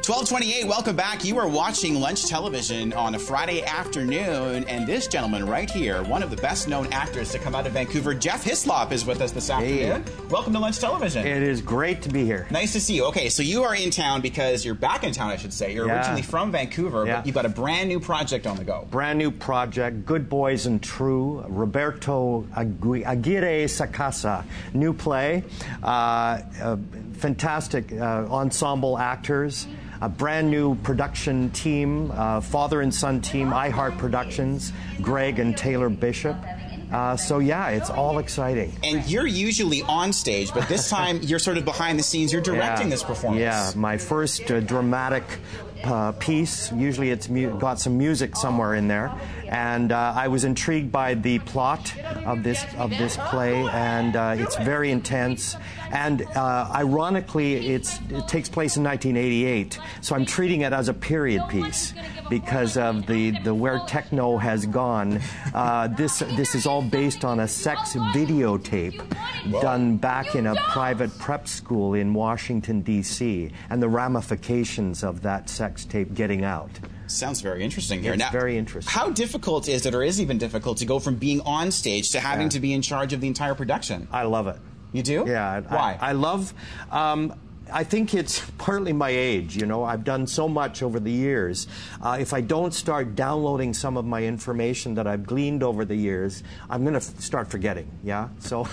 12:28, welcome back. You are watching Lunch Television on a Friday afternoon, and this gentleman right here, one of the best-known actors to come out of Vancouver, Jeff Hyslop, is with us this afternoon. Hey. Welcome to Lunch Television. It is great to be here. Nice to see you. Okay, so you are in town because you're back in town, I should say. You're originally from Vancouver, but you've got a brand new project on the go. Brand new project, Good Boys and True, Roberto Aguirre Sacasa, new play, fantastic ensemble actors. A brand new production team, father and son team, iHeart Productions, Greg and Taylor Bishop. So yeah, it's all exciting. And you're usually on stage, but this time you're sort of behind the scenes. You're directing this performance. Yeah, my first dramatic piece. Usually it's got some music somewhere in there, and I was intrigued by the plot of this play, and it's very intense. And ironically, it takes place in 1988, so I'm treating it as a period piece because of the where techno has gone. This is all based on a sex videotape done back in a private prep school in Washington, D.C., and the ramifications of that sex tape getting out. Sounds very interesting here. It's now, very interesting. How difficult is it, or is it even difficult, to go from being on stage to having to be in charge of the entire production? I love it. You do? Yeah. Why? I love... I think it's partly my age, you know. I've done so much over the years. If I don't start downloading some of my information that I've gleaned over the years, I'm going to start forgetting, yeah? So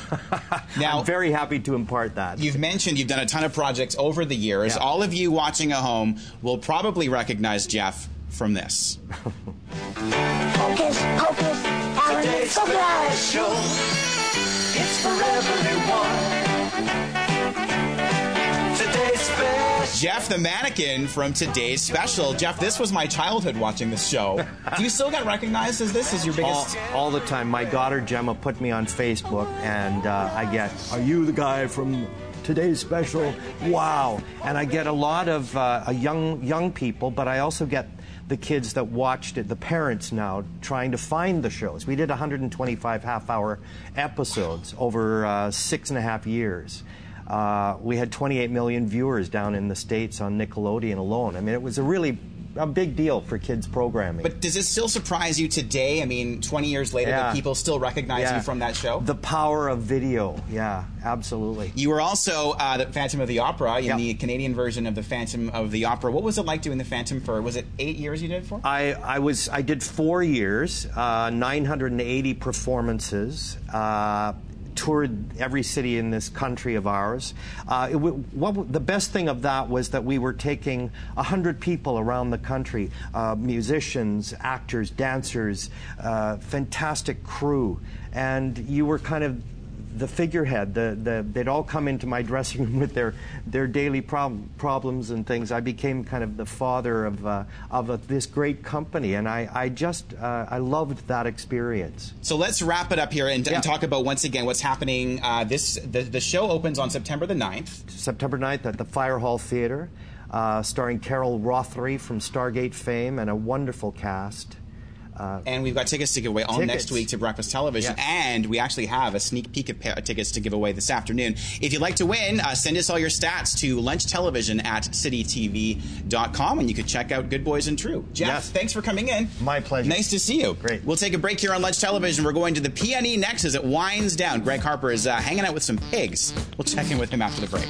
now, I'm very happy to impart that. You've mentioned you've done a ton of projects over the years. All of you watching at home will probably recognize Jeff from this. Focus, focus, Alan, focus! It's for everyone. Jeff the mannequin from Today's Special. Jeff, this was my childhood watching this show. Do you still get recognized as this as your biggest? All the time. My daughter Gemma put me on Facebook, and I get, "Are you the guy from Today's Special?" Wow. And I get a lot of young people, but I also get the kids that watched it, the parents now, trying to find the shows. We did 125 half-hour episodes over 6.5 years. We had 28 million viewers down in the States on Nickelodeon alone. I mean, it was a big deal for kids programming. But does it still surprise you today, I mean, 20 years later, that people still recognize you from that show? The power of video, yeah, absolutely. You were also the Phantom of the Opera in the Canadian version of the Phantom of the Opera. What was it like doing the Phantom for, was it 8 years you did it for? I did 4 years, 980 performances, toured every city in this country of ours. The best thing of that was that we were taking 100 people around the country, musicians, actors, dancers, fantastic crew, and you were kind of the figurehead. They'd all come into my dressing room with their daily problems and things. I became kind of the father of this great company, and I loved that experience. So let's wrap it up here and talk about, once again, what's happening. The show opens on September the 9th. September 9th at the Fire Hall Theatre, starring Carol Rothery from Stargate fame and a wonderful cast. And we've got tickets to give away all next week to Breakfast Television, and we actually have a sneak peek of tickets to give away this afternoon. If you'd like to win, send us all your stats to lunchtelevision@citytv.com, and you can check out Good Boys and True. Jeff, thanks for coming in. My pleasure. Nice to see you. Great. We'll take a break here on Lunch Television. We're going to the PNE next as it winds down. Greg Harper is hanging out with some pigs. We'll check in with him after the break.